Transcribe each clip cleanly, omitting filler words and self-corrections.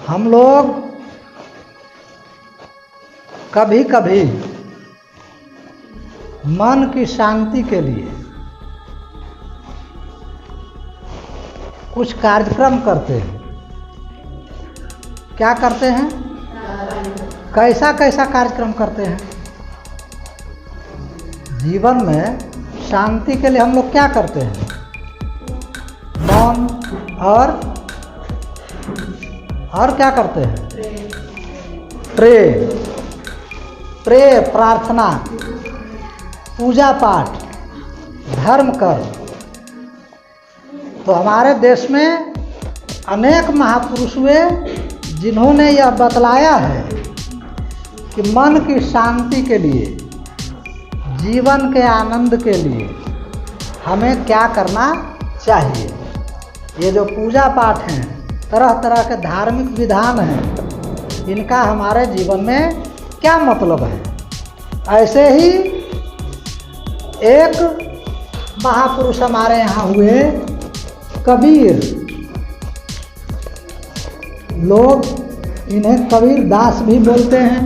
हम लोग कभी कभी मन की शांति के लिए कुछ कार्यक्रम करते हैं। क्या करते हैं? कैसा कैसा कार्यक्रम करते हैं? जीवन में शांति के लिए हम लोग क्या करते हैं? मौन और क्या करते हैं? प्रे प्रार्थना, पूजा पाठ, धर्म कर्म। तो हमारे देश में अनेक महापुरुष हुए जिन्होंने यह बतलाया है कि मन की शांति के लिए, जीवन के आनंद के लिए हमें क्या करना चाहिए। ये जो पूजा पाठ हैं, तरह तरह के धार्मिक विधान हैं, इनका हमारे जीवन में क्या मतलब है। ऐसे ही एक महापुरुष हमारे यहाँ हुए कबीर। लोग इन्हें कबीर दास भी बोलते हैं।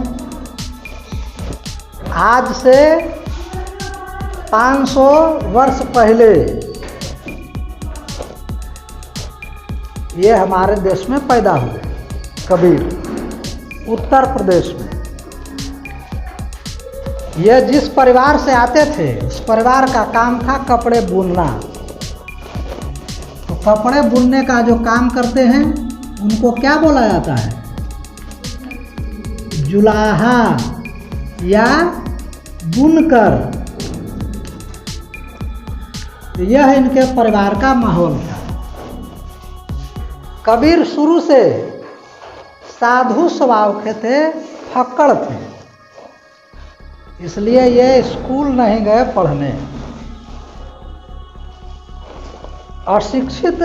आज से 500 वर्ष पहले ये हमारे देश में पैदा हुए कबीर, उत्तर प्रदेश में। ये जिस परिवार से आते थे, उस परिवार का काम था कपड़े बुनना। तो कपड़े बुनने का जो काम करते हैं उनको क्या बोला जाता है? जुलाहा या बुनकर। यह इनके परिवार का माहौल था। कबीर शुरू से साधु स्वभाव के थे, फक्कड़ थे, इसलिए ये स्कूल नहीं गए पढ़ने। अशिक्षित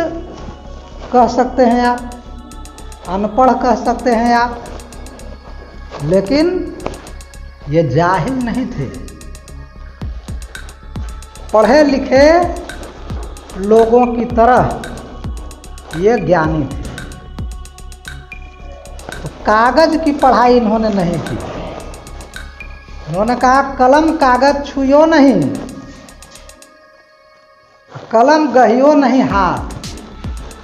कह सकते हैं आप, अनपढ़ कह सकते हैं आप, लेकिन ये जाहिल नहीं थे। पढ़े लिखे लोगों की तरह ये ज्ञानी थे। तो कागज की पढ़ाई इन्होंने नहीं की। इन्होंने कहा कलम कागज छुयो नहीं, कलम गहियो नहीं हाथ।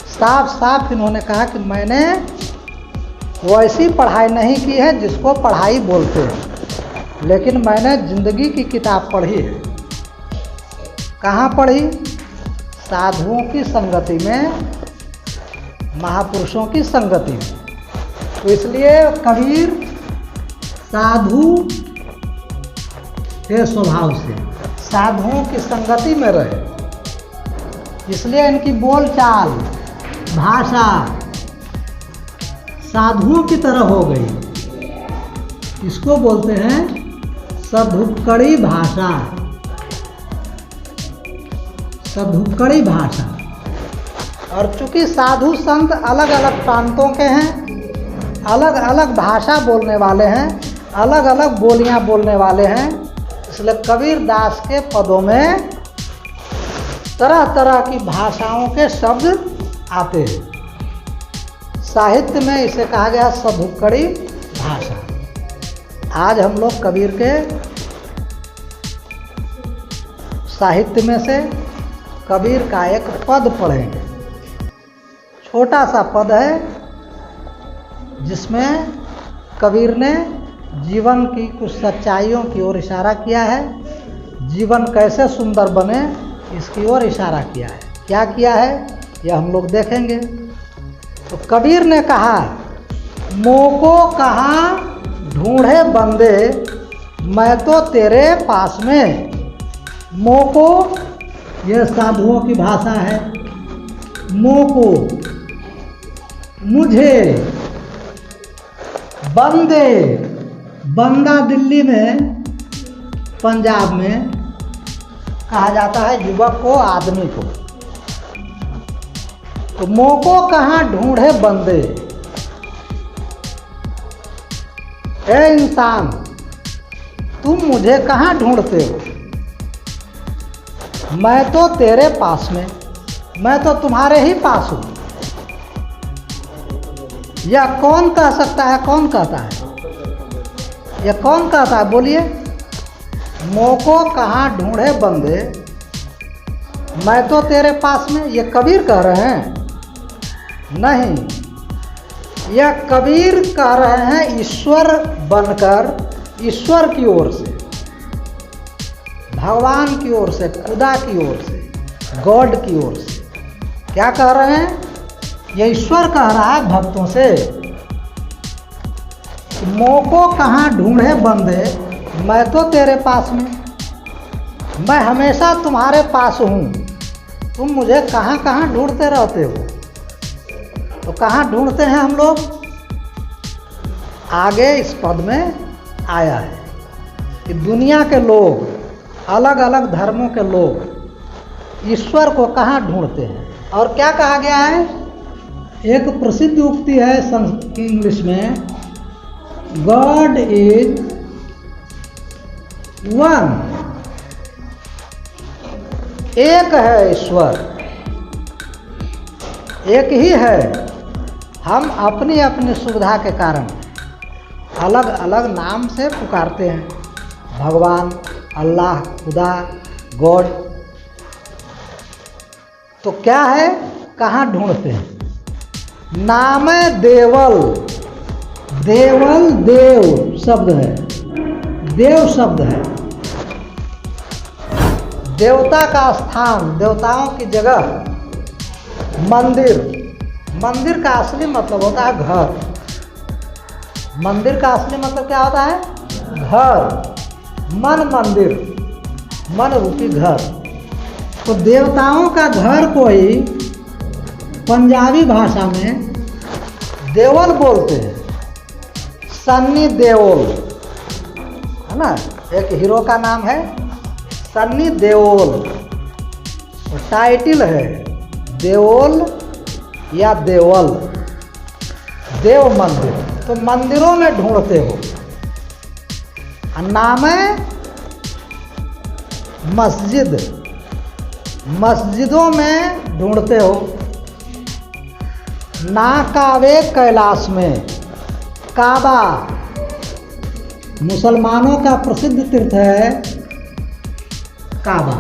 साफ साफ इन्होंने कहा कि मैंने वैसी पढ़ाई नहीं की है जिसको पढ़ाई बोलते हैं, लेकिन मैंने जिंदगी की किताब पढ़ी है। कहाँ पढ़ी? साधुओं की संगति में, महापुरुषों की संगति में। तो इसलिए कबीर साधु के स्वभाव से साधुओं की संगति में रहे, इसलिए इनकी बोलचाल, भाषा साधुओं की तरह हो गई। इसको बोलते हैं सधुक्कड़ी भाषा। सधुक्कड़ी भाषा। और चूंकि साधु संत अलग अलग प्रांतों के हैं, अलग अलग भाषा बोलने वाले हैं, अलग अलग बोलियां बोलने वाले हैं, इसलिए कबीर दास के पदों में तरह तरह की भाषाओं के शब्द आते हैं। साहित्य में इसे कहा गया सधुक्कड़ी भाषा। आज हम लोग कबीर के साहित्य में से कबीर का एक पद पढ़ेंगे। छोटा सा पद है जिसमें कबीर ने जीवन की कुछ सच्चाइयों की ओर इशारा किया है। जीवन कैसे सुंदर बने इसकी ओर इशारा किया है। क्या किया है यह हम लोग देखेंगे। तो कबीर ने कहा, मोको कहाँ ढूंढे बंदे, मैं तो तेरे पास में। मोको यह साधुओं की भाषा है। मोको मुझे, बंदे, बंदा दिल्ली में, पंजाब में कहा जाता है युवक को, आदमी को। तो मोको कहाँ ढूंढे बंदे। ए इंसान, तुम मुझे कहाँ ढूंढते हो? मैं तो तेरे पास में, मैं तो तुम्हारे ही पास हूँ। यह कौन कह सकता है, कौन कहता है, यह कौन कहता है, बोलिए। मोको कहाँ ढूंढे बंदे, मैं तो तेरे पास में, ये कबीर कह रहे हैं? नहीं, यह कबीर कह रहे हैं ईश्वर बनकर, ईश्वर की ओर से, भगवान की ओर से, खुदा की ओर से, गॉड की ओर से। क्या कह रहे हैं? ये ईश्वर कह रहा है भक्तों से, मोको कहाँ ढूंढे बंदे, मैं तो तेरे पास में, मैं हमेशा तुम्हारे पास हूँ, तुम मुझे कहाँ कहाँ ढूंढते रहते हो। तो कहाँ ढूंढते हैं हम लोग? आगे इस पद में आया है कि दुनिया के लोग, अलग अलग धर्मों के लोग ईश्वर को कहाँ ढूंढते हैं। और क्या कहा गया है? एक प्रसिद्ध उक्ति है इंग्लिश में, गॉड इज वन, एक है ईश्वर, एक ही है। हम अपनी अपनी सुविधा के कारण अलग अलग नाम से पुकारते हैं, भगवान, अल्लाह, खुदा, गॉड। तो क्या है, कहाँ ढूंढते हैं? नाम देवल, देवल देव शब्द है, देव शब्द है, देवता का स्थान, देवताओं की जगह। मंदिर, मंदिर का असली मतलब होता है घर। मंदिर का असली मतलब क्या होता है? घर। मन मंदिर, मन रूपी घर। तो देवताओं का घर को ही पंजाबी भाषा में देवल बोलते हैं, सन्नी देओल, है ना। एक हीरो का नाम है सन्नी देओल, और टाइटल है देओल या देवल, देव मंदिर। तो मंदिरों में ढूंढते हो। नाम है मस्जिद, मस्जिदों में ढूंढते हो। ना कावे कैलाश में, काबा मुसलमानों का प्रसिद्ध तीर्थ है काबा।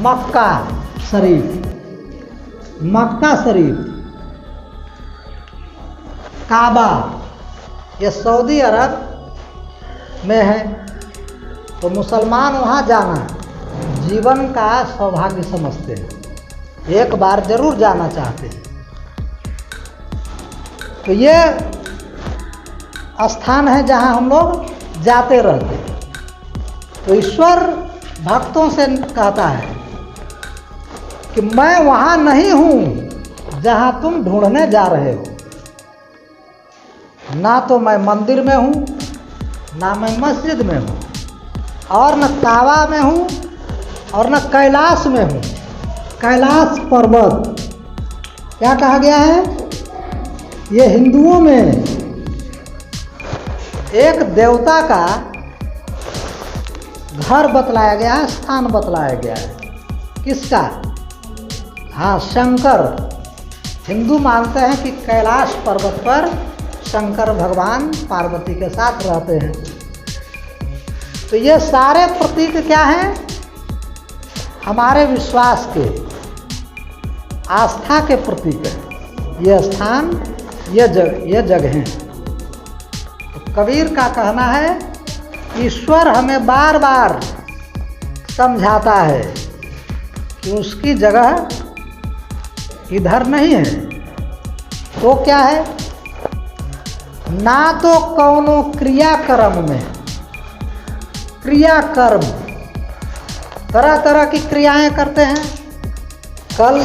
मक्का शरीफ, मक्का शरीफ, काबा, ये सऊदी अरब में है। तो मुसलमान वहाँ जाना जीवन का सौभाग्य समझते हैं, एक बार जरूर जाना चाहते हैं। तो ये स्थान है जहाँ हम लोग जाते रहते हैं। तो ईश्वर भक्तों से कहता है कि मैं वहाँ नहीं हूँ जहाँ तुम ढूंढने जा रहे हो। ना तो मैं मंदिर में हूँ, ना मैं मस्जिद में हूँ, और न काबा में हूँ, और न कैलाश में हूँ। कैलाश पर्वत क्या कहा गया है? ये हिंदुओं में एक देवता का घर बतलाया गया है, स्थान बतलाया गया है। किसका? हाँ, शंकर। हिंदू मानते हैं कि कैलाश पर्वत पर शंकर भगवान पार्वती के साथ रहते हैं। तो ये सारे प्रतीक क्या हैं? हमारे विश्वास के, आस्था के प्रतीक है। ये स्थान, ये जगह हैं। तो कबीर का कहना है, ईश्वर हमें बार बार समझाता है कि उसकी जगह इधर नहीं है। तो क्या है? ना तो कौनो क्रियाकर्म में, क्रियाकर्म तरह तरह की क्रियाएं करते हैं। कल